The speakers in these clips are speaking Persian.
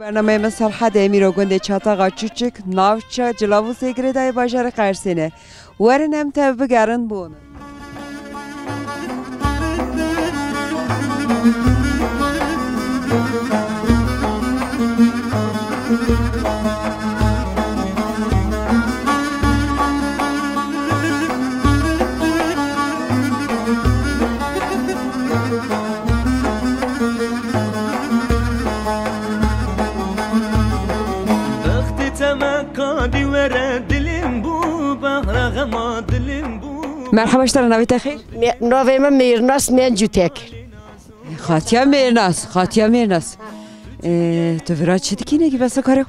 برنامه مسرحد امیرو گنده چاتاقا چوچک ناوچا جلاوو سیگره دای باجار قرسینه ورن هم تا بگرن بون مرحبا اشترا نویت خیر؟ نویم میرناس من جوتک خاتیا میرناس تو ورا چی دیگه نگی بسا کارو؟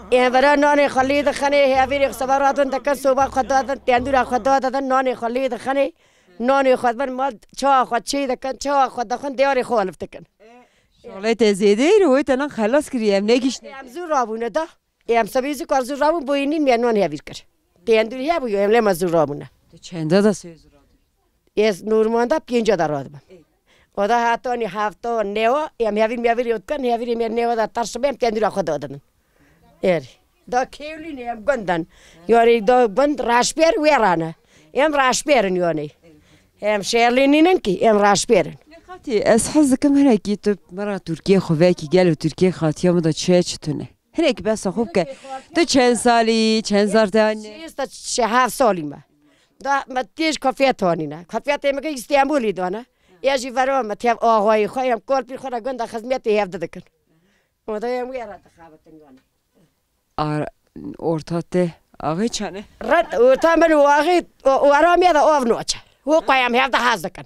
این ورا نان خالی دخنه هیویر سباراتون دکن صبح خود دادن تندور خود دادن نان خالی دخنه نان خود من مال چا خود چی دکن چا خود دکن دیاری خوالف دکن شغلت زیاده ای روی تنان خلاص کردیم نگیش ام زور رابونه دا ام سبیزی کار زور رابون بوینین میان نان هیویر کر تندوری ها بویم لما زور رابونه چنده دا سوی زور رابونه؟ از نورماندا 5 دا رادم oda hatoni hafto neo ام هیویر یاد کن هیویر میان نeo دا ترس بیم تندور خود دادن دا کیولی نیم گندن یاری دا گند راشپیر ویرانه ام راشپیرن یانی ام شیرلینین کی ام راشپیرن خاطی از حظ کم هنگی تو مرا ترکیه خوبه کی گلو ترکیه خاطیا مدا چتونه هنگی بس خوب که تو چند سالی چند زردانی است 7 سالی ما دا متیش کافیه تانی نه کافیه میگه استانبولی دانه یه ورا متیاب آقای خوایم کار پی خورا گند خدمت هفته دکن اومده ام ویرا تخابتن یانی ortatte ağay çane. Ortamın ağay oramaya da ovnoç. O koyam hevde hazırkan.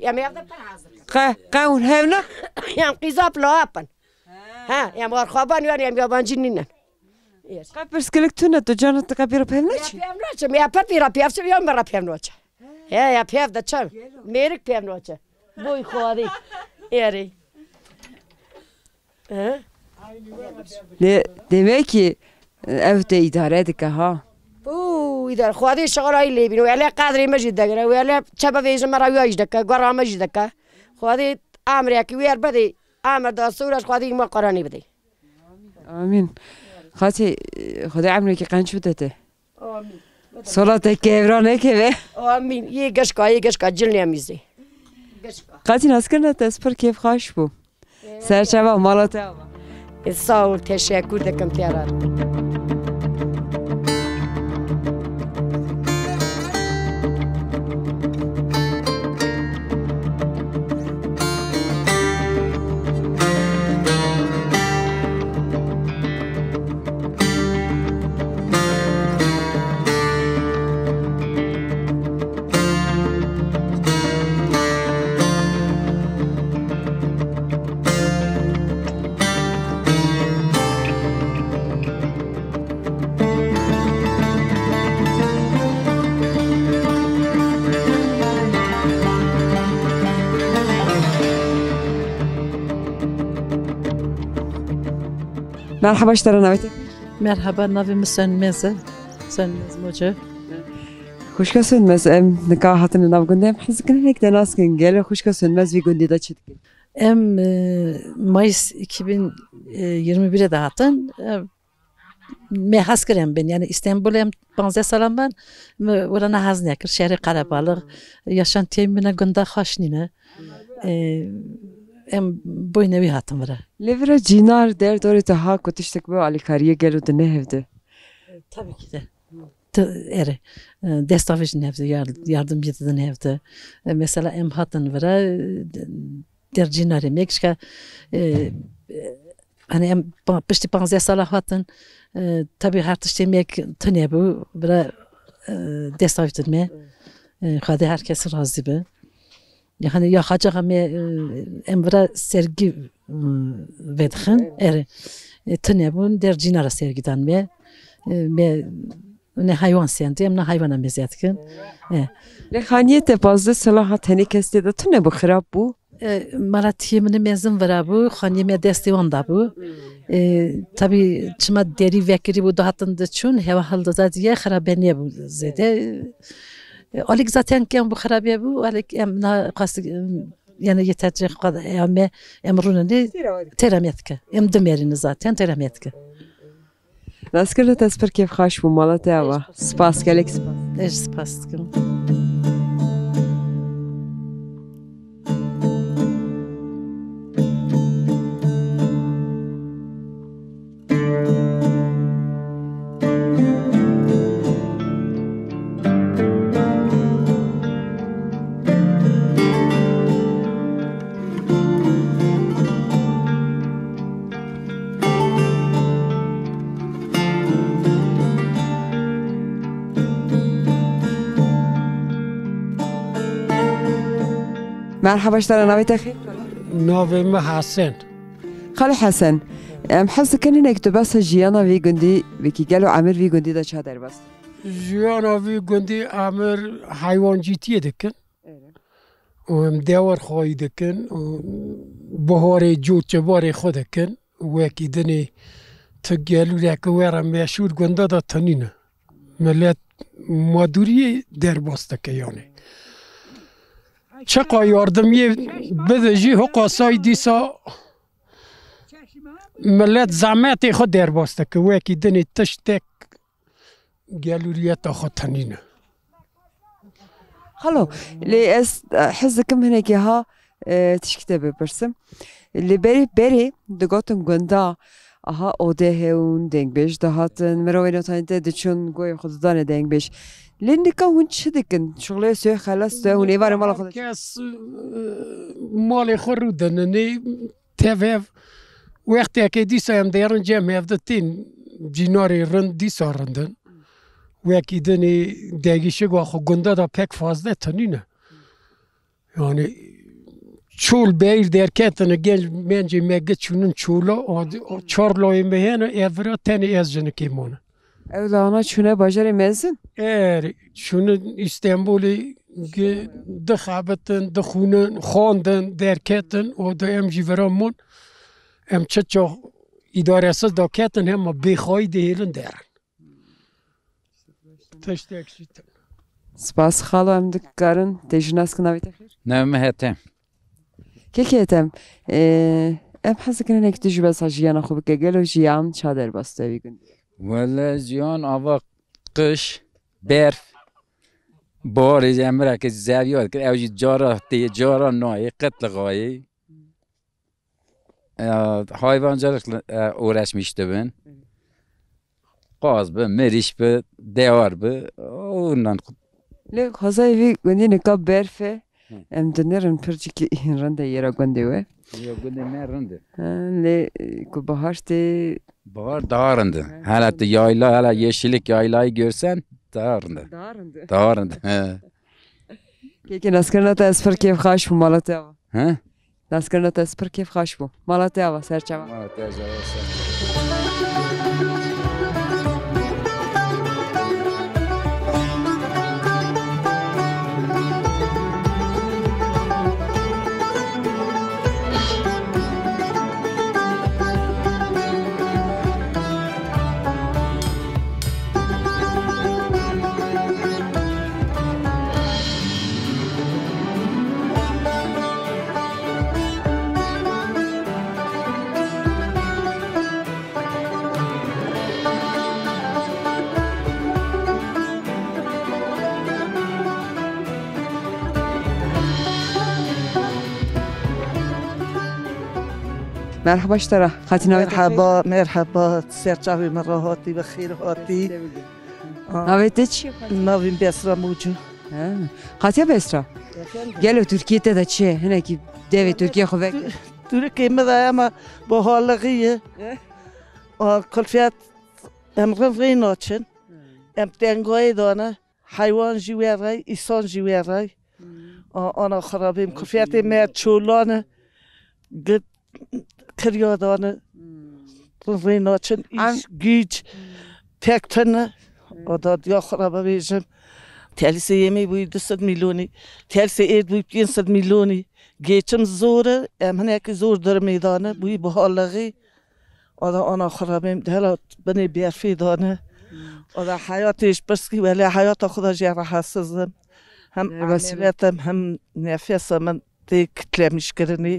Yam hevde hazır. Kaun hevna? Yam qizap lapan. Ha, yam arxaban yam yabancının. Kapırskelik tüne tu canat kapıra pevnoç. Pevnoç, mi yapar bir yapsın yam bir pevnoç. Ya pevde çam. Merik pevnoç. Boy xodi. Yeri. Demek ki evde idare edik ha. إذا خوادي شغل هاي اللي بينو ولا قادر يمجد دكنا ولا شباب يجي مرة وياش دكا قرا مجد دكا خوادي أمريكا وير بدي أمر دا سورة خوادي ما قراني بدي. آمين. خاطي خدای أمريكا قنچ بدته. آمين. صلاة كبرانه كبه. آمين. يجشكا جلني أميزي. خاطي ناس كنا تسپر كيف خاش بو. سرچوا مالاته. الصاول تشكر دكم تيارات. مرحبا اشترا نویت. مرحبا نویم سنمز موجه. خوشگاه سنمز نکاهاتن نوگندم حس کنم یک دناس کنگل خوشگاه سنمز وی گندی دا چید کن. Mayıs 2021'e dağıtın. Mehas kerem ben yani İstanbul'a 15 salam ben orana hazne kır şehri Karabalık yaşantıyım bana gönda hoşnine. Boynevi hatım var. Levra cinar der doğru da ha kutuştuk bu alikariye geliyordu ne evde? Tabii ki de. Destavajın evde yardım yediden evde. Mesela hatın var. Der cinarı mekşka hani pişti 15 salah hatın tabii hartıştı mek tane bu bira destavajın me. Hadi herkes razı be. Yani ya hacı me emvra sergi vedxin tane bu der cinara sergiden me ne hayvan sendiyim ne hayvana meziyetkin. Lehaniyete bazı salahat hani kesti de tane bu xirab bu. Maratiyemini mezun var bu, xaniyeme destevan da bu. Tabii çıma deri vekiri bu dağıtındı çün heva halda da diye xarabeniye bu zede. Alik zaten ki bu xarabiye bu, alik emna qası yani yetecek kadar ama emruna ne teramiyetke. Em demerini zaten teramiyetke. Nasıl tespir keyif hoş bu Malatya var. Spas gelek spas. Eş spastıkım. مرحبا اشترى نويت أخي ناویم حسن خالو حسن حس کنی نکتو بس جیانا وی گندی وکی گلو عمر وی گندی دا چه در بس جیانا وی گندی عمر حیوانجیتی دکن و هم دور خواهی دکن و بهار جوچه بار خود دکن وکی دنی تگلو لکه ورم میشود گنده دا تنینه ملت مادوری در باست که یعنی چقا یاردمی بده جی حقا سای دیسا ملت زحمت خود در باسته که وکی دنی تشتک گلوریت خود تنینه خالو لی از حزکم هنگی ها تشکته بپرسم لی بری دگاتم گنده aha o deheun denk beş dahatın meroveno tante de çun goy xudan denk beş lindika hun çidikin şugle söy xalas da hun evar mal xud kes mal xuruden ne tevev وقتی که دیسایم دیرن جمع هفته جیناری رند دیسارندن وکی دنی دگیشه گو خو گنده دا پک فازده تنینه yani çul beyir derketine genç bence mege çunun çula o çorloyu mehene evra tane ezcini kimona. Evlana çune bacarı mezin? Şunu İstanbul'u dıxabetin, dıxunun, xondun, derketin o da em jiveramon em çok idaresiz daketin hem bixoy değilin derin. Teşekkür ederim. Spas xalo em dikkarın tejnas kınavit axir. نعم هتم كيكيتم ام حسك انك تجربه صاجيانا خو بكجلو جيان شادر باسته بيكون ولا زيان آوا قش برف باری جمره که زیاد که اوجی جارا نای قتل غایی hayvancılık uğraşmıştım. Qaz bu, meriş bu, devar bu. Ondan. Le hazayvi gündine ka berfe em dönerin pirciki rende yera göndewe. Ya günde ne rende? Le ku baharste Bahar dağarındı. Hala yayla, hala yeşillik yaylayı görsen dağarındı. Dağarındı. Dağarındı. Kiki naskarna ta esper keyf khaş bu Malatya. Ha? Naskarna ta esper keyf khaş bu Malatya serçava. Malatya مرحبا اشترى خاتنا مرحبا سرچاوی مراهاتی و خیرهاتی نویت چی نویم بسرا موجو خاتیا بسرا گلو ترکیه تا چه هنه کی دیوی ترکیه خوبه ترکیه مدای اما با حالقیه کلفیت امرن ری ناچن ام دنگای دانه حیوان جویرای ایسان جویرای آنا خرابیم کلفیت مرد چولانه کریادانه ری ناچن ایش گیج تکتنه آداد یا خرابه بیشم تلسه یمی بوی 200 میلیونی تلسه اید بوی 500 میلیونی گیچم زوره امنه که زور در میدانه بوی بحالغی آنا خرابیم دهلا بنی بیرفی دانه آدا حیاتش برسکی ولی حیات خدا جره حسزم هم عملیتم هم نفسم من دی کتلمیش کردنی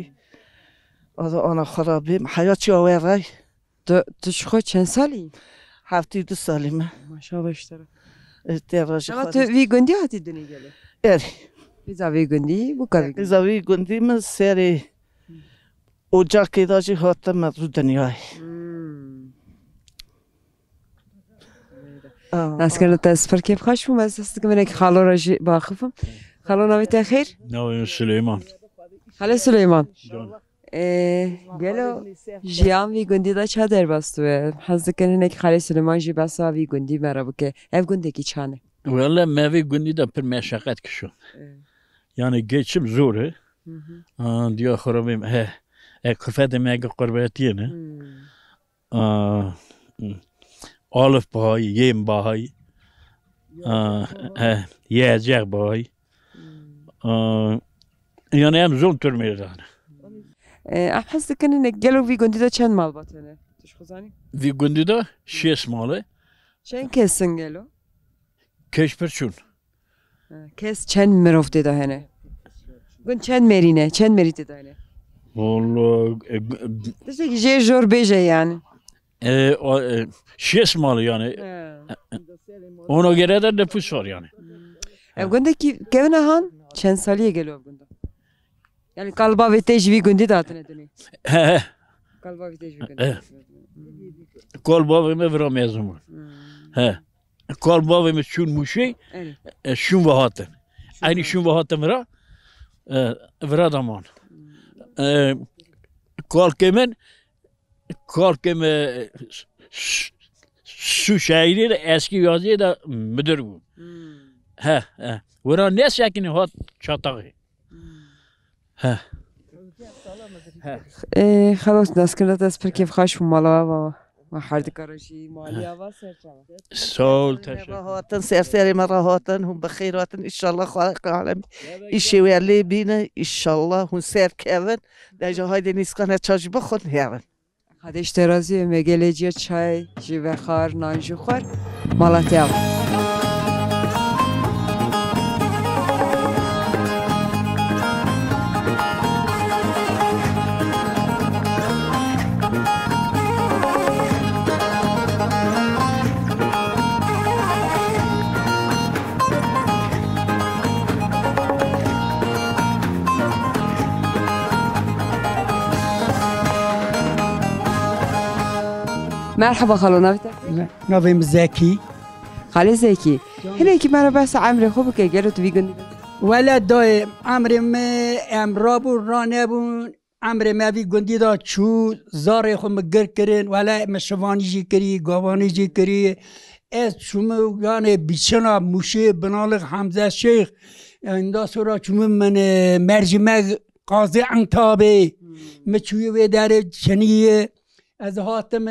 آنا خرابیم حیاتی آوری تو خود چند سالی؟ 72 سالمه ماشاءالله اشتره دراج اما تو وی گندی هاتی دنی گله؟ اری بیزا وی گندی بکا وی گندی زاوی گندی من سری ocak edacı hatta mevzu dünyayı. ناسکن تاسپر کیف خوش بوم از است که من یک خالو را باخفم خالو نامت خیر؟ ناویم سلیمان خاله سلیمان گلو جیان وی گندی دا چه در باستوه حس کنن یک خاله سلیمان جی بسا وی گندی مرا بکه ev گندگی چانه Valla mevi gündü de bir meşakkat kişi. Yani geçim zor. Diyor xorabim kıfede mege kurbetiyene. Alif bahay, yem bahay. Yiyecek bahay. Yani hem zor türmeyden. حس کنن گلو وی گندی دا چند مال باتنه؟ توش خزانی؟ Vi gündü de şiş malı. چند کسن گلو؟ Keşperçun. کس چند مرفته دا هنه؟ گن چند مرینه؟ چند مریته دا هنه؟ Valla دسته که جه جور بیجه yani. şiş malı yani. Ona göre de nüfus var yani. Ev gündeki kevin han çend saliye geliyor bunda. Yani kalba ve tecvi gündi dağıtın edini. Kalba ve tecvi gündi. Kol babamı veremezdim. Kol babamı şun muşey, şun vahatın. Aynı şun vahatın veradaman. Kol kemen şu şehri de eski yazıya da müdür bu. Vera ne şekini hat çatağı. خلاص ناسکن تاسپر کیف خوش بوم مالا و هر دکارشی مالی آواز سرچم. Sol teşekkür. هاتن سرسری مرا هاتن هم بخیر هاتن انشالله خالق عالم ایشی ولی بینه انشالله هم سر کردن در جاهای دنیسکان چاج بخون هیون خدش ترازی مگلجی چای جیوه خار نانجو خور مالاتی آب. مرحبا خالو نویتا نویم زکی خاله زکی هنه که مرا بس عمر خوب که گلو تو بیگندی ولا دای عمر ما امرابو رانبون عمر ما وی گندی دا چو زار خو مگر کرن ولا مشوانی جی کری گاوانی جی کری از شما یعنی بیچنا موشه بنالق حمزه شیخ ایندا سورا چون من مرجمه قاضی انتابه مچوی و در چنیه از هاتم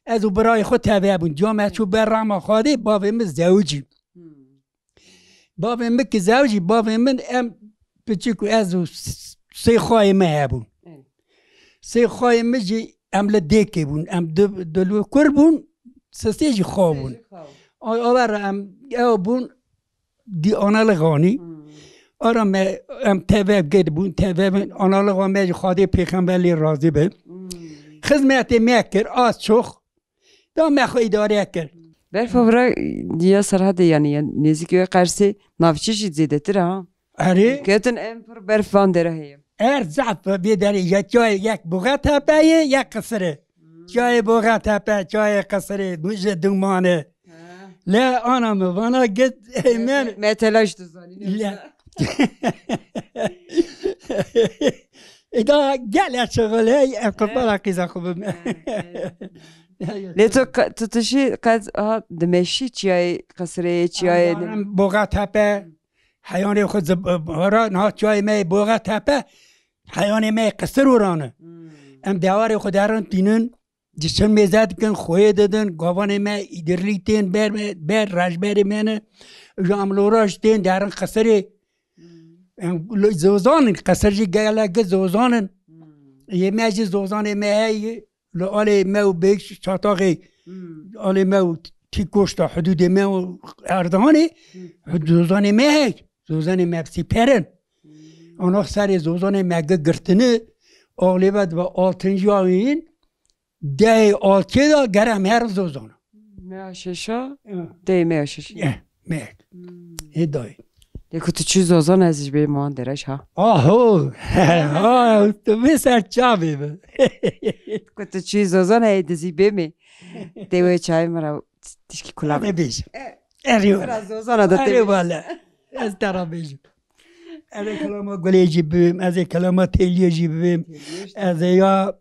از برای خود تابع بون جامعه چو برام خواده باویم زوجی باویم که زوجی باویم من ام بچکو از سه خواهی مه بون سه خواهی مجی ام لدیکی بون ام دلو کر بون سستیجی خواه بون آور ام بون دی آنالغانی آرام ام تابع گید بون تابع بون آنالغانی خواده پیغمبری راضی به خدمت میکر آس چخ دا مخو اداره کرد برف برا دیا سرحد یعنی نزدیکی قرصی نافچه شد زیده تر ها اره کتن ام پر برف وان داره هیم ضعف بیداری یا جای یک بوغه تپه یک قصره جای بوغه تپه جای قصره موجه دومانه لا انا موانا قد من متلاش تزانی لا اذا قال شغل هي قبل قيزه خوب لتو تشي قد دمشي چای قصره چای بوغه تپه حیوان خود هرا نه چای می بوغه تپه حیوان می قصر ورانه ام دوار خود درن تینن جسم میزد کن خوی دادن گاوان می ایدرلیتین بر رجبر منه جاملوراش تین درن قصره زوزان قصر جی گالا زوزان یه ماجی زوزان ماهی لآله ما بیش چاتاقی آله ما تی کوشتا حدود ما اردهانی زوزان ماهی زوزان ما بسی پرن آنها سر زوزان مگه گرتنه آلیبت و آلتنجاوین ده آلتی دا گرم هر زوزان میاششا دی میاشش مگ هدای دیگه تو چی زوزان ازش به ما درش ها آهو تو بسر چا بیبه تو چی زوزان هیدزی بمی دیوی چای مرا تشکی کلا بیش اریو زوزان دا اری والا از ترا بیش از کلمه گلی جیبیم از کلمه تیلی جیبیم از یا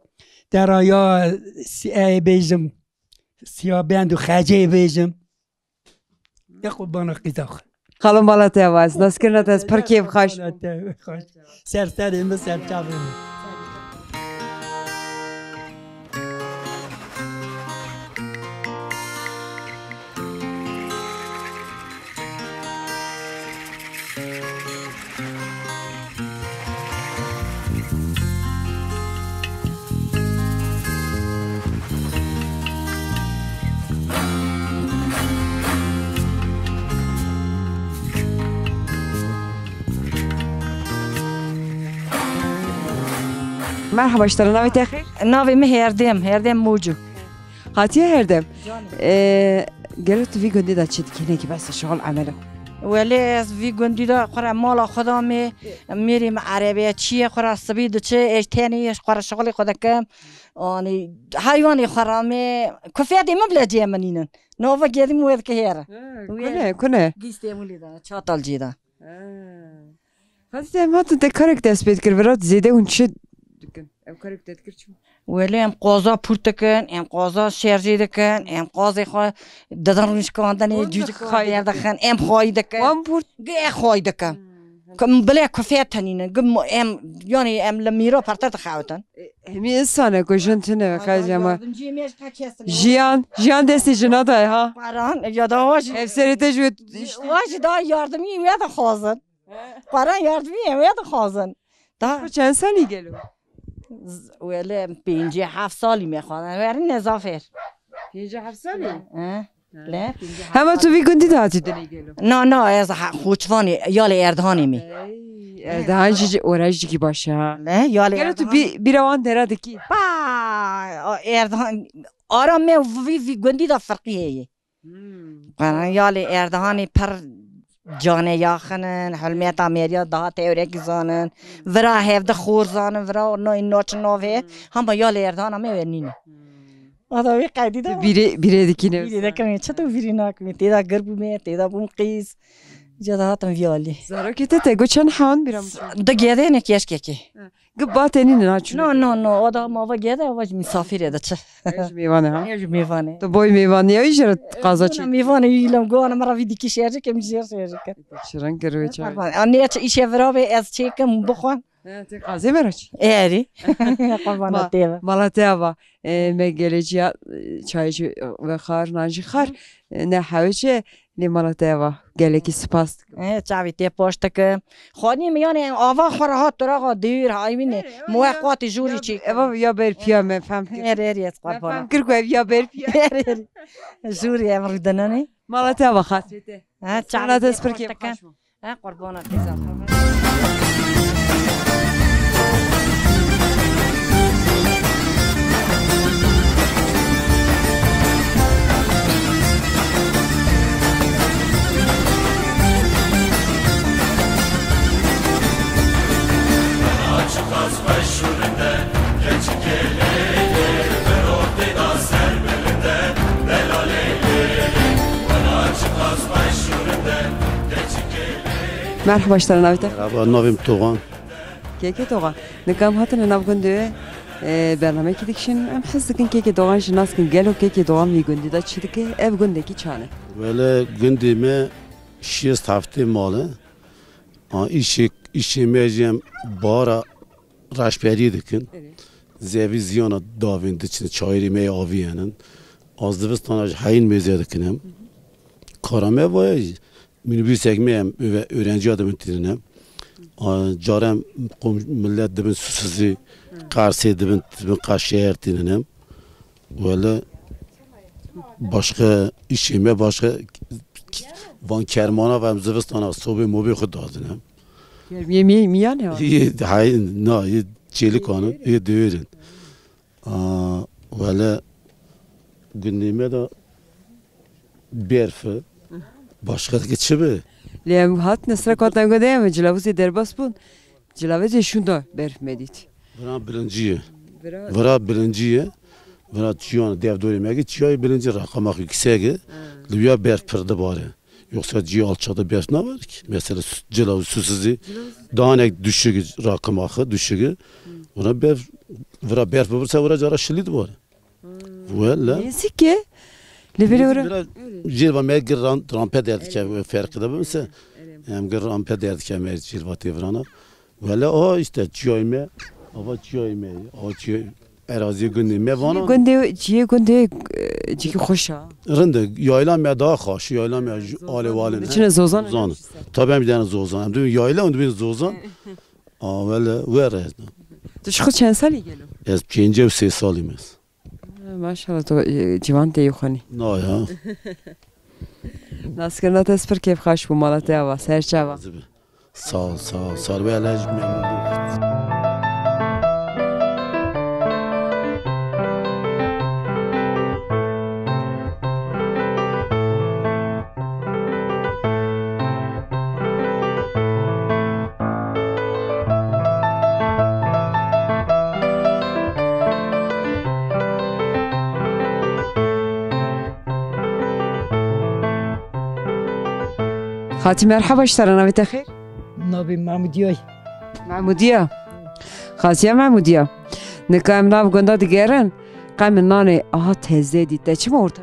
ترا یا سی بیزم سیاه بند و خجه بیزم یا قربان قیزاخ خالم بالا تواز ناس کرنت از پر کیف خاش سرسریم سرچاویم مرحبا اشترى ناوي تاخير ناوي هردم موجو هاتيه هردم قالت في قندي دا تشد كينيكي بس شغل عمله ولی از وی گندی دا خورا مال خودم میریم عربیه چیه خورا سبید چه اشتینی خورا شغل خود کم آنی حیوانی خورا می کفیدی مبلغی منینن نووا گیریم وید که هره کنه گیسته مولی دا چاتال جیدا هاتي ما تذكرك دست بيت كرفرات زيده ونشد ام كارك تذكر شو ولی ام قازا پورتکن ام قازا شرجی دکن ام قازی خو دادنش کندنی جوج خایر دکن ام خای دکن وام پورت گه خای دکن کم بله کفیت تنینه گم ام یعنی ام لمیرا پرتر خواهتن همی انسانه کجنتنه خیلی جمع جیان دستی جناده ها پران یادا واج افسری تجوید واج دا یاردمی وید خازن پران یاردمی وید خازن دا چند سالی گلو ولی 57 سالی میخوانم ولی نظافر 57 سالی لا همه تو ویگندی داتی دنی گلو نه از خوچوانی یال اردهانی می اردهان چیزی اورج کی باشه نه یال گلو تو بیروان درا دکی با اردهان آرام می ویگندی دا فرقیه قرن یال اردهانی پر جانه یاخنن حلمیت آمیریا دا تئوریک زانن ورا هفته خور زانن ورا نو این نوچ نوه هم با یال اردهان می‌بینن آدم وی قیدی دا بیره دکینه بیره دکمی چطور بیری ناکمی تیدا گرب می تیدا بوم قیز جدا هاتم ویالی زارا کته تگو چند حان بیرم دا گیده نکیش که گباتنی نه نه آدم ما و گیده و مسافره دا چه میوانه ها میوانه تو بای میوانه یا ایشرت قازا چی میوانه ایلم گوانه مرا ویدی کی شهر که میشیر که شرن کروی چه آنی چه ایشه ورابه از چه کم بخوان تی قازی مرچ ایری قربان تیوا مالاتیوا مگلجیا چایج و خار نانجی خار نه حویچه لی مالاتیوا گلکی سپاس چاوی تی پشت که خانی میانه آوا خورهات تراغا دیر هایمینه موقعات جوری چی اوا یا بر پیا من فهم ایری از قربان فهم کرد که یا بر پیا ایری جوری امر دننی مالاتیوا خاطرته چاوی تی پشت که قربان تیزا مرحبا اشترى ناويته مرحبا ناویم توغان كيكي دوغان نكام هاتنا نابغندو برنامج كديكشن ام حسكن كيكي دوغان شناس كن قالوا كيكي دوغان ميغندي دا تشدكي اف غندكي چانه ولی گندی ما شیست هفته ماله ایشی میجیم بارا رشپری دکن زیوی زیانا داوین دچین چایری می آویانن از دوستانش هین میزه دکنم کارامه وای minibüs ekmeğim ve öğrenci adamın tirinem. Carem millet dibin susuzi, karşı dibin kaşehir tirinem. Böyle başka işime başka van kermana ve mzivistana sobi mobi xud dadinem. Yemeği mi yani? İyi, hayır, na, iyi çelik onu, iyi dövürün. Valla gündeme de berfi, başka da geçiyor. Lem hat nesra katan gode mi? Cilavuzi derbas bun. Cilavuzi şunda berf medit. Vara birinciye. Vara birinciye. Vara çiyan dev doğru megi çiyay birinci rakam akı kisege. Lüya berf pırdı bari. Yoksa ciğer alçada berf ne var ki? Mesela cilavuzi susuzi. Dağınek düşüğü rakam akı düşüğü. Vara berf. Vara berf bulursa vara cara şilid bari. Valla. Neyse ki? Levere vara. Cilva megi rampe derdi ki farkı da bilse. Hem gır rampe derdi ki megi cilva tevrana. Valla o işte çiyayme. Ama çiyayme. O çiyay. Erazi gündeme vana. Günde ciki hoşa. Rende yayla me daha hoş. Yayla me alevalin. İçine zozan. Tabii bir tane zozan. Hem de yayla und bir zozan. Valla vere. Dışkı çen sali geliyor. Ez 5-6 salimiz. Maşallah to civan de yukhani. Na ya. Naskerna tesper keyf khaş bu malata va serçava. Sağ ol. Sarbe alaj memnun. خاتي مرحبا اشترينا بتخير نبي محمودیای معمودية خاتيا معمودية نكام ناف قندا دقيرن قام ناني تهزيدي تشم ورتا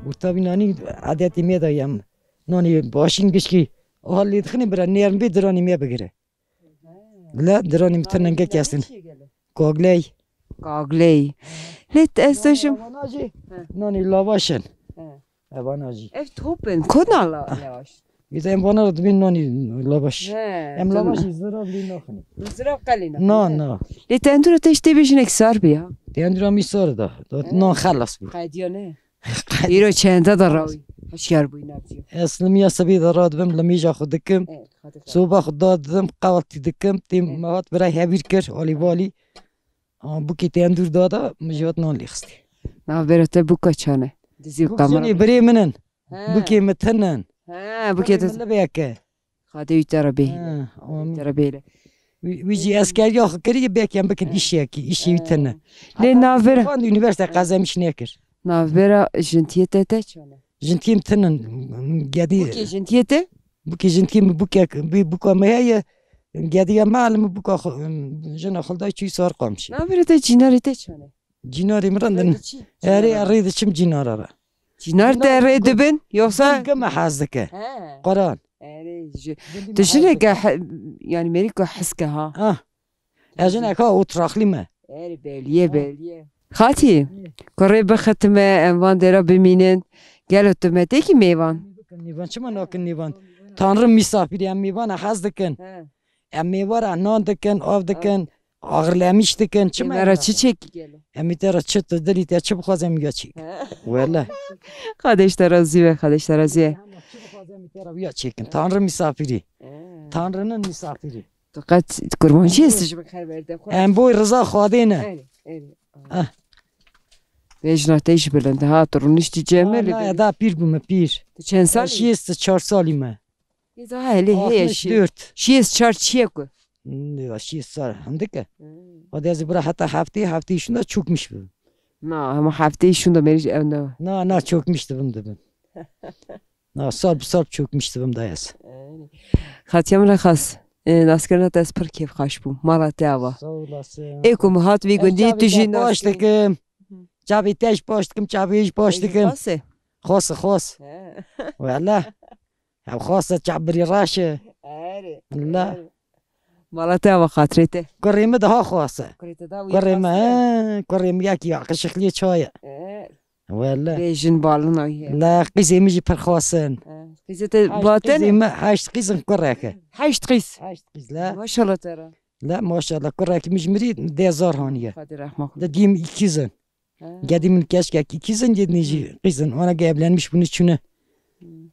ورتا بینانی عادتی میدایم نانی باشین گشکی حالی دخنی برای نیرم بی درانی می بگیره لا درانی میتونن که کسین کاغلی ليت استشم نانی لاواشن اواناجی اف توبن كنا لاواش إذا إم بنا ردبين ناني لاباش إم لاباش يزرع لي ناخني زراب قلينا نا ليت أندرا تشتي بيش نكسر بيها تندرا ميسار ده نا خلص بي قاديانه يرو چنده دراوي هشيار بوي نبزيو أصلا ميا سبي دراد بم لميجا خدكم صوبا خداد دم قوالتي دكم تيم مواد برای هبير كر علي بالي بوكي تندر دادا مجوات نان ليخستي نا برته بوكا چانه دزيو بوكي بري منن بوكي متنن بوكي ولا بيك خادي يتربي تربي ويجي اسكار ياخ كري بيك يم بكن إشي يتنن لين نافر فان يونيفرسيتي قازمش نيكر نافر جنتيته تاچانه جنتيم تنن قادي بوكي جنتيته بوكي جنتيم بوكا ما هي قادي معلم بوكا جنا خلداي شي صار قامش نافر جيناري تاچانه جيناري مرندن اري اريد شم جينار جينار ده دبن يوصا كما حازك قران تشنك يعني مريكو حسكها اجنك هو تراخلي ما بليه خاتي قريب ختم انوان درا بمينن قالوا تمتيكي ميوان نيوان شما ناكن نيوان تانرم مسافر ام ميوان حازدكن ام ميوار نان دكن اف دكن ağırlamış diken çime مرا çiçek geliyor emitera çıt deli te çıp xazem geçi valla kardeşler razı kardeşler razı ya çekin tanrı misafiri tanrının misafiri fakat kurbancı istiş bخير verdim en bu rıza xadine vecnatej bilende ha turuniş diyeceğim ya da pir bu pir çen sal şiyes 4 salime ya hele he şiyes 4 çiyeku ne şiyes sar handike o da zibra hatta hafta şunda çökmüş bu ama hafta şunda meri na çökmüştü bunda ben na sarp çökmüştü bunda yas Xatiyam raxas naskerna tespir keyf xaş bu malate ava sağ olasın ekum hat vi gundi tujin baştıkım çabi teş baştıkım çabi iş baştıkım خاص والله هم خاصة تعبري راشة لا malate ava xatrete قريمة ده خاصة قريمة ياكي عقشك لي شوية والله bejin balın ay لا قيزي ميجي برخواسن قيزه باطن هاش قيزن كراكه حشت قيس لا ما شاء الله ترى لا ما شاء الله كراكي مجمري ديزار هانية قادر رحمك ده ديم ikizin قديم من كشك ikizin جد نيجي قيزن وانا جايب لان مش بني شنو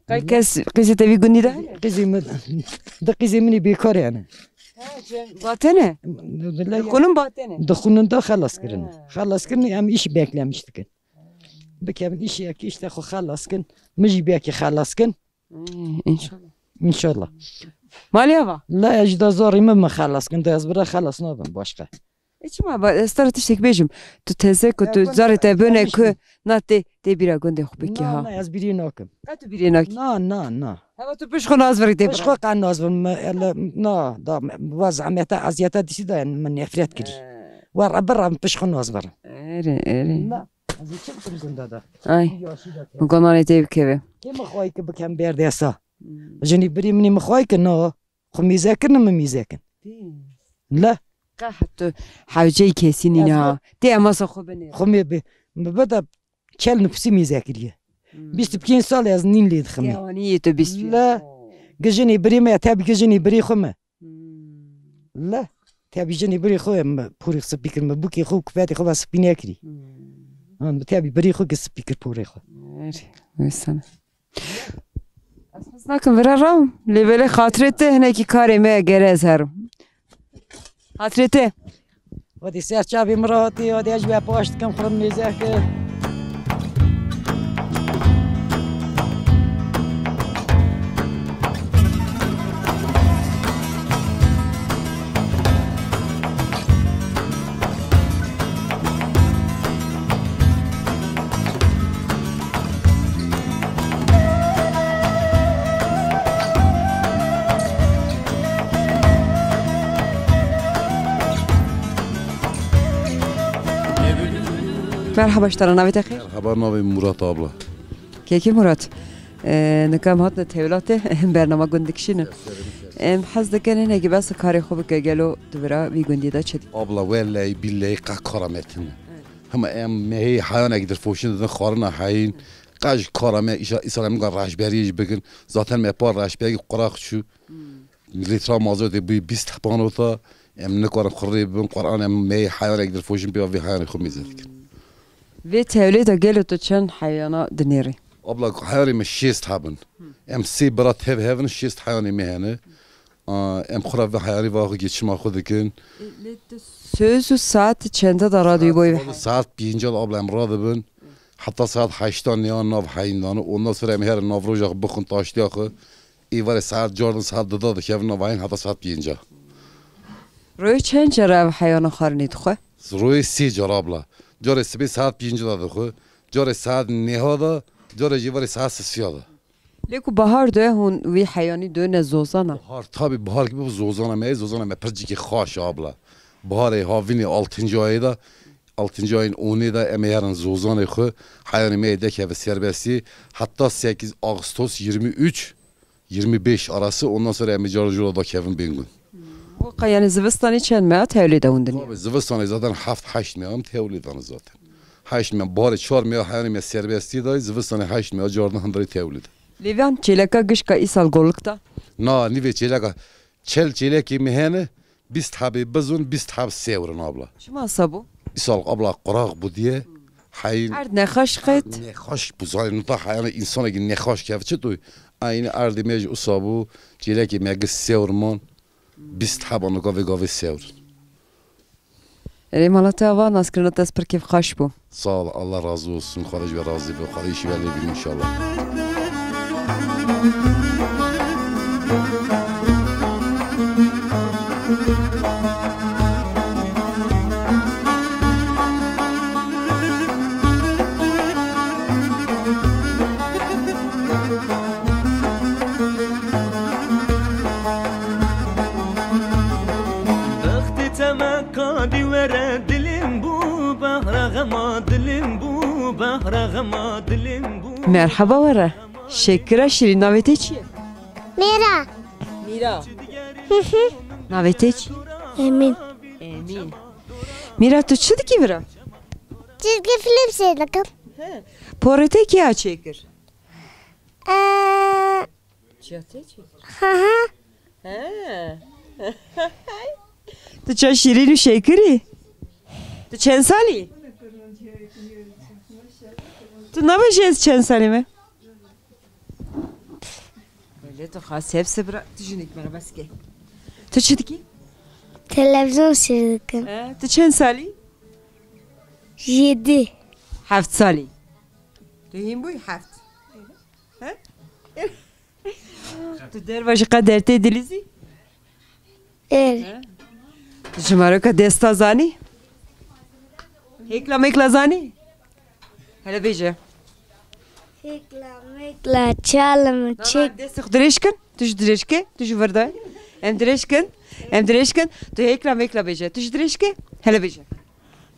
Kay kes kızı tevi gündü de. Kızım da kızımın bekar yani. Batene. Konum batene. Dökünün de halas kırın. Halas kırın hem iş beklemiştik. Beklemin işi ya ki işte halas kırın. Mıcı belki halas kırın. İnşallah. İnşallah. Maliyava. La ecda zorime mi halas kırın da yazbıra halas ne yapayım başka. Hiç mi abi? Starat işte bejim. Tu teze ko tu zarete böne ku nate te bira gonde xubeki ha. Na yaz biri nakım. Katu biri nak. Na. Hava tu pişko nazveri te. Pişko kan nazvım. Na da vazamete aziyete disi de من nefret kiri. Var برا pişko nazvır. Eri. Na. Az için kırgında da. Ay. Bu kanal te keve. Kim xoy ki bekem berdesa. Jeni biri mini mxoy ki no. Xmizakin mi mizakin. La. قحط حوجي كيسينينا دي اما سخو بني خمي بدا كل نفسي ميزاكريه بيست بكين سال از نين ليد خمي يعني تو بيست لا ججني بري ما تابي ججني بري خمه لا تابي ججني بري خو بوري سبيكر ما بوكي خو كفاتي خو سبيناكري انا تابي بري خو سبيكر بوري خو ويسن اساسا كبرارم ليفل خاطرته هناكي كاري ما جرز هرم Hasreti. ودي سيرشابي مراتي ودي اجوا بوشت كم خرم ميزاك مرحبا اشترى ناويت خير مرحبا ناوي مرات abla. كيكي مرات نكام هاتنا تهولاته برنامج گندك شنو حزد كان هنا بس كاري خوبك قالوا تبرا بي گندي دا چدي abla vallahi billahi karametin ama em mehi hayana gider foşun da xarına hayin قاج كارامه إسلام قال راشبريج بگن zaten مپار راشبريج قراق شو لیترا مازوت بي 20 حبانوتا ام نکارم خریبم قرآن ام می حیوان اگر فوشم بیا وی حیوان خو میزد وی تولید گلو تو چند حیوانا دنیری abla حیوانی می شیست هبن ام سی برات هبن شیست حیوانی میهنه ام خراب وی حیوانی واقع geçim خود کن söz saat çende da radyo boyu saat 5 abla em radibin hatta saat 8'dan ya nav hayindanı ondan sonra em her navrojak bıkın taştiyakı İvar saat Jordan saat da Kevin Navayn hatta saat 5 روی چند جرا حیوان خارنی تو روی 3 جرابلا جور سبی saat 5 da خو جور saat نهادا جور جیوار saat 3 da لیکو بهار ده هون وی حیوانی دو نزوزانا بهار tabi bahar gibi bu zozana me perciki xaş abla bahar havini 6. ayda 6. ayın 10'unda emeğerin zozanı xo hayvanı meydek ve serbesti hatta 8 Ağustos 23-25 arası ondan sonra emicarcıla da Kevin Bengun. O yani Zıvistan'ı çen mi tevlid avundun? Tabii Zıvistan'ı zaten 7-8 miyam tevlidanı zaten. 8 miyam bahar 4 miyam hayvanı me serbesti da Zıvistan'ı 8 miyam jardan handırı tevlid. Livan çeleka gışka isal golukta. Na nive çeleka çeleki mihane biz tabi bazun biz tabi sevrun abla. Şuma sabu? İsal abla Quraq bu diye hayin Erd nekhaş qet. Nekhaş bu zaten ta hayana insana ki nekhaş kevçe tu aynı erdimej usabu çeleki me sevrman biz tabi onu gavi sevr. Eri malata va naskırına tespir kif xaş bu. Sağ ol Allah razı olsun. Kardeş ve razı be. Kardeş ve lebi inşallah. Merhaba vara. Şekira şirin navete çi? Mira. Mira. Navete çi? Emin. Emin. Mira tu çi diki vira? Çizgi film seyredim. Porete ki a çekir? Çiyate çekir? Tu çan şirin şekiri? Tu çen sali? Tu ne yapacağız çen sali mi? Öyle de has hepsi bırak düşünük bana baske. Tu çediki? Televizyon seyredirken. Tu çen sali? 7. Heft sali. Tu him bu heft. Ha? Tu der başı kadar te dilizi? Evet. Tu şımarıka desta zani? Hekla mekla zani? Hele bece. Hekla mekla çalım çek. Destek direşkin? Tu direşke? Tu varday? Em direşkin? Tu hekla mekla bece. Tu direşke? Hele bece.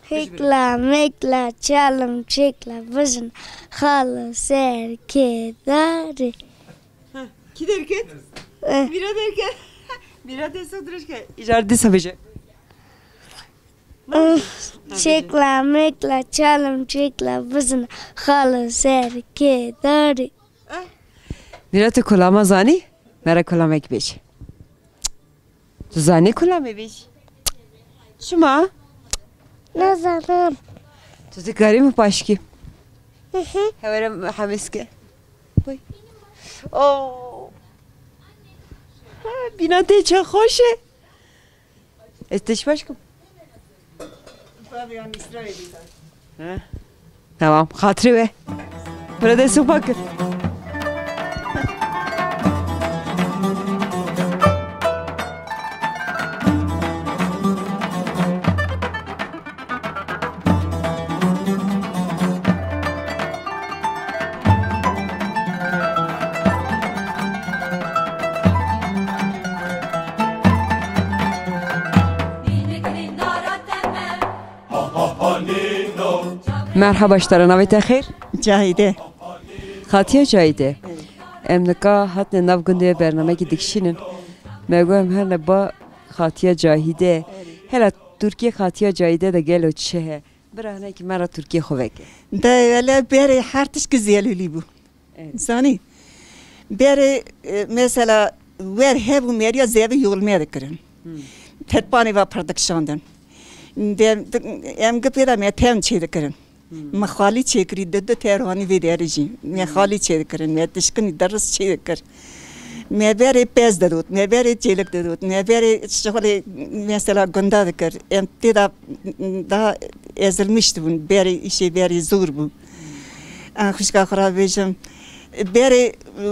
Hekla mekla çalım çekla vızın halı serkedari. Ki derken? Mira derken? Mira destek direşke. İcar desa bece. Çekla mekla çalım çekla vızın halı serkedari. Mira tu kulama zani? Mera kulama ek bece. Tu zani kulama bece. Şuma? Ne zaman? Tu te gari mi paşki? Heverem hamiske. Boy. Oh. Bina te çok hoşe. Esteş başkım. Tamam, hatırı ve. Burada su bakır. Merhaba işler, navet xeyr. Cahide. Xatiye Cahide. Emnika hatne nav gundiye bernameki dikşinin. Megum her ne ba Xatiye Cahide. Hela Türkiye Xatiye Cahide de gelo çehe. Birahne ki mera Türkiye xoveke. Da valla beri hartış güzel bu. Zani. Beri mesela ver hebu meriya zevi yol medikrin. Terpani va produksiyondan. Em gıpıra me tem çedikrin. ما خالی چه کری دو تهرانی ویدیارجی می خالی چه کردن می تشکنی درس چه کرد می بری پیز داد می بری چیلک داد می بری شغلی مثلا گنده کرد ام تدا دا ازلمیشتون بری ایشی بری زور بود خوشگاه خراب بیشم بری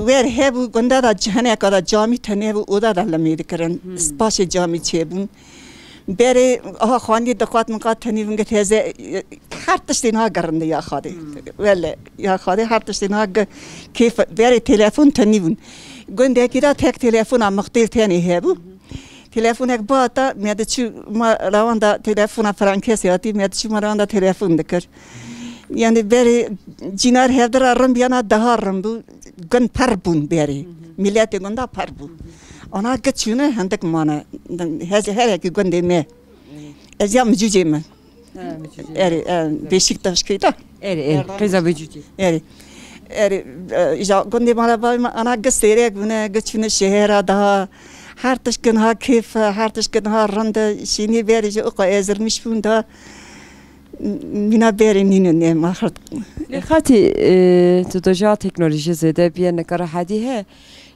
ور هبو گنده دا جهنه کدا جامی تنه و اودا دلمید کردن سپاس جامی چه بود بری آها خواندی دخوات مقاد تنیون که تازه هر تشتی نه گرنده یا خاله ولی یا خاله هر تشتی نه کیف بری تلفن تنیون گنده کی دا تک تلفن مختل تنی هبو تلفن یک باتا میاد چی ما روان دا تلفن فرانکسیاتی میاد چی ما روان دا تلفن دکر یعنی بری جینار هدر رم بیانا دهارم بو گن پر بون بری ملیت گنده پر بون ona geçiyor hendak mana her iki günde mi eziyam cüceme Beşiktaş kıyıda kıza cüce ya günde mana ana göstererek buna geçiyor şehre daha her taşkın ha keyif her taşkın ha randa şini verici o kadar ezilmiş bunda mina berinin ne mahart لخاتي تدوجا تكنولوجيا زاده بيا نكره هذه هي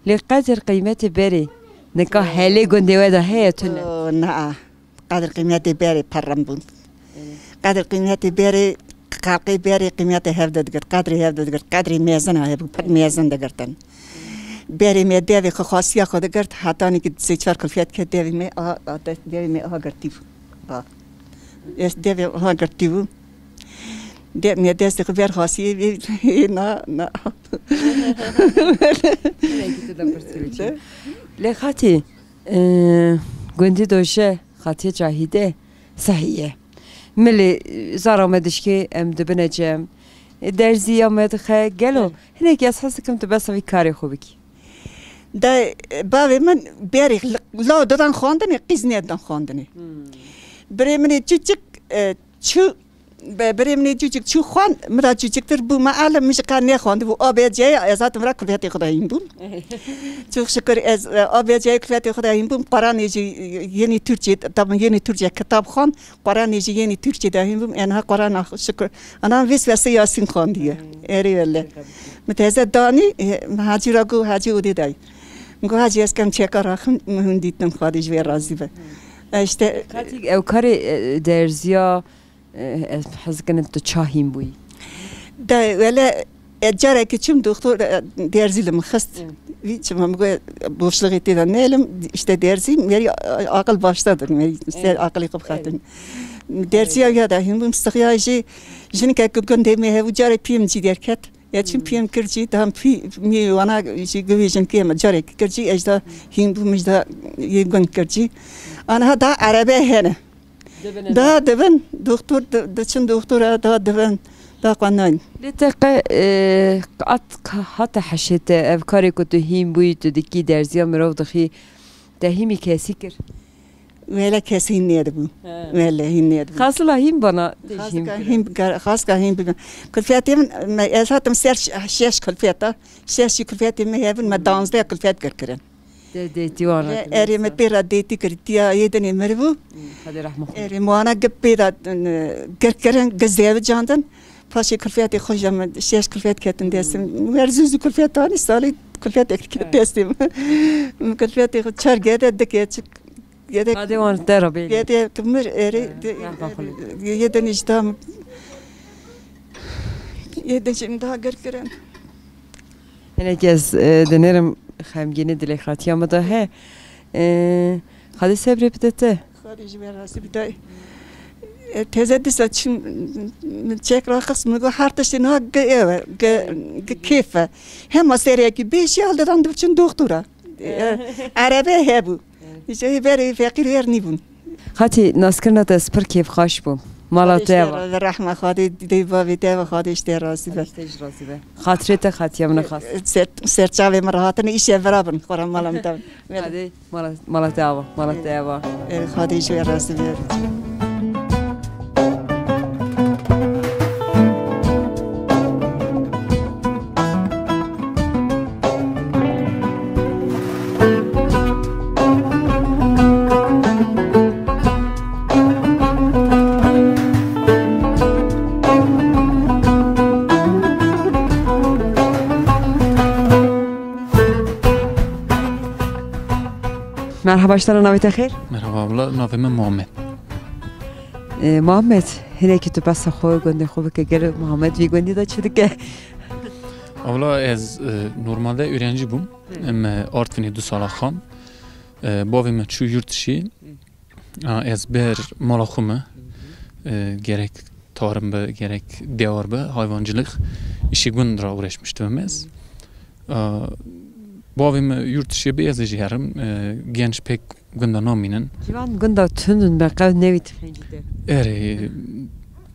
لقدر قيمة بري نكا هلي قندي ودا هي تنا نا قدر قيمة بري برمبون قدر قيمة بري قاقي بري قيمة هفدة دقر قدر هفدة دقر قدر ميزان هاي بقد ميزان دقرتن بري مي ديفي خاصية خود دقرت حتاني كد سيشار كلفيات كديفي مي ديفي مي قرتيف اس ديفي قرتيف ده مي دست خبر خاصية نا لخاتي قندي دوشة خاتي جاهدة صحيح ملي زارو مدشكي ام دبنجم درزي يوم مدخل قالوا هناك يصحصكم تبص في كاري خوبك ده بابي من بيريخ لا دادن خواندني قيزني دادن خواندني بريمني تشيك شو بريمني تشيك شو خوان مرا تشيك تربو ما عالم مش كان نخواند بو أبي جاي أزات مرا كلياتي خداين بون شو شكر از أبي جاي كلياتي خداين بون قراني يني ترجي طبعا يني ترجي كتاب خان قراني يني ترجي داين بون أنا قران شكر أنا بس ياسين خان ديه أري ولا متهزة داني هاجي راجو هاجي ودي داي Guhaci eskam çekar akım mühünditten khadiş ve razı be. İşte ev kare derziya hazırken de çahim buy. Da öyle ecare küçüm doktor derzilim khast. Hiç ama boşluk ettiğinden nelim işte derzi meri akıl baştadır. Meri işte akıl yıkıp katın. Derziya ya da hem müstakiyacı jini kakıp demeye bu care PMC derket. Yaçın PM kirci tam mi wana güvejin ki care kirci ejda hem bu mecda yegun kirci. Ana da arabe hene. Da deven doktor da çın doktora da deven da qanan. لتقى قط حتى حشيت أفكاري كنت هيم بويت دكي درزيا مراو دخي تهيمي كاسيكر ولا كاسين نيربو ولا هين نيربو خاص لا هيم بنا خاص كهيم كل فياتي ما اساتم سيرش شاش كل فياتا شاش كل فياتي ما هيفن ما دانس ده كل فيات كركرن دي تيوانا اري ما بيرا ديتي كرتيا يدني مربو هذه رحمه اري موانا قبيرا كركرن غزيب جاندن فاشي كلفياتي خجم شاش كلفيات كاتن ديسم مرزوز كلفيات تاني سالي كلفيات اكتكت ديسم كلفياتي تشار جاده دكيت يدك هذه وان تربي يدي كمر اري يدن اجتام يدن شمدا غركرن انا جاز دنرم خمگینه دل خاطیا مدا هه خالی صبر بدته خارج براسي بداي تزدي ساتشم تشيك راخص مغو حارتش نها كيف هم سيريا كي بيش يالد راندوچن دكتورا عربي هبو يجي بري فقير يرنيبون خاطي ناسكرنا ده سپر كيف خاش بو مالا تيوا الرحمه خادي دي بابي تيوا خادي اشتراسي خاطرته خاطيا من خاص سيرچاوي مراتن ايش برابر خرم مالم تام هذه مالا تيوا خادي شو راسي مرحبا اشترى نويت خير مرحبا والله نافم محمد محمد هنا كنت بس خوي قندي خوبك gel محمد في قندي da çıdık والله از normalde öğrenci bum ama Artvin'e 2 sala xam bavim şu yurt dışı az ber malaxımı gerek tarım be gerek diyar be hayvancılık işi gündra uğraşmıştım ez bavim yurt dışı bir yazıcı yarım genç pek günde naminen. Civan günde tündün be kav nevit eri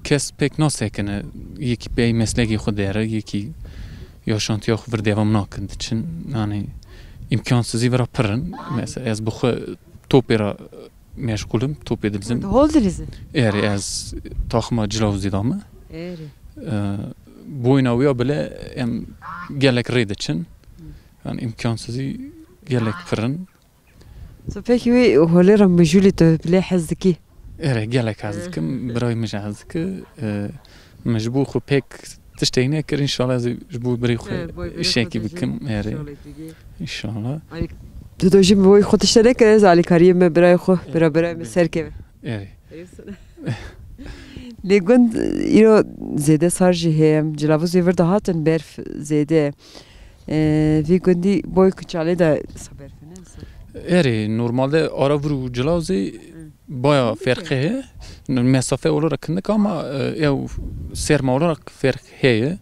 kes pek nasekene yeki bey mesleği xudere yeki yaşantı yok bir devam nakın için yani imkansızı var pırın mesela az bu topera meşgulüm top edildim. Holderiz. Eri az taxma cilavzi damı. Eri. Boyuna uya bile em gelek red için yani imkansızı gelek pırın. Peki ve holeram meculi de bile hazdaki. Eri gelek hazdıkım برای مجا hazdıkı mecbur xu pek tişteyne kir inşallah bu برای xu işeki bikim eri inşallah. Dojim boy xu tiştere kerez ali kariyem برای xu برای serkeve. Eri. Legund iro zede sarji hem cilavuz ver da hatın berf zede vi gundi boy kuchale da saber eri normalde ara vuru cilavzi baya farkı mesafe olarak ne ama ev serma olarak farkı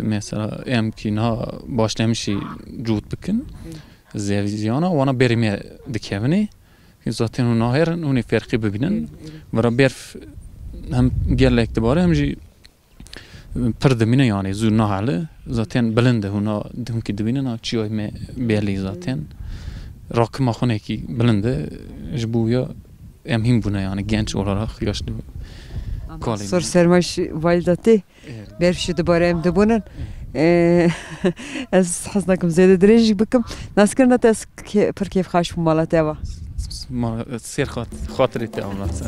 mesela emkina başlamışı cud bikin zevziyana wana berime dikevni zaten ona her onu farkı bibinin ve berf hem gelek de bare hem ji perdemine yani zurna halı zaten belinde ona dumki dibine çiyoy me belli zaten rakıma xone ki belinde jbuya emhim buna yani genç olarak yaşlı kalim. Sor sermaş validati berfşi de bare em de bunun az hasnakum zede derece bikim naskerna tas per keyf xaş bu mala teva ser xatir te amlatsa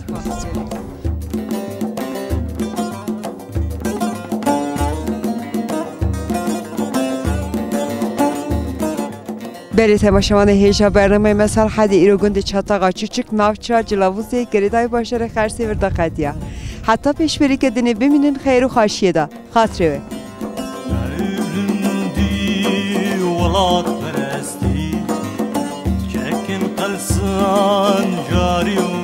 بری تماشامان هیجا برنامه مثل حدی ایرو گند چطاقا چوچک نافچا جلاوزی گریدای باشر خرسی وردا قدیا حتی پیش بری که دنی بمینن خیر و خاشیه دا خاطره ولات پرستی چکن قلسان جاری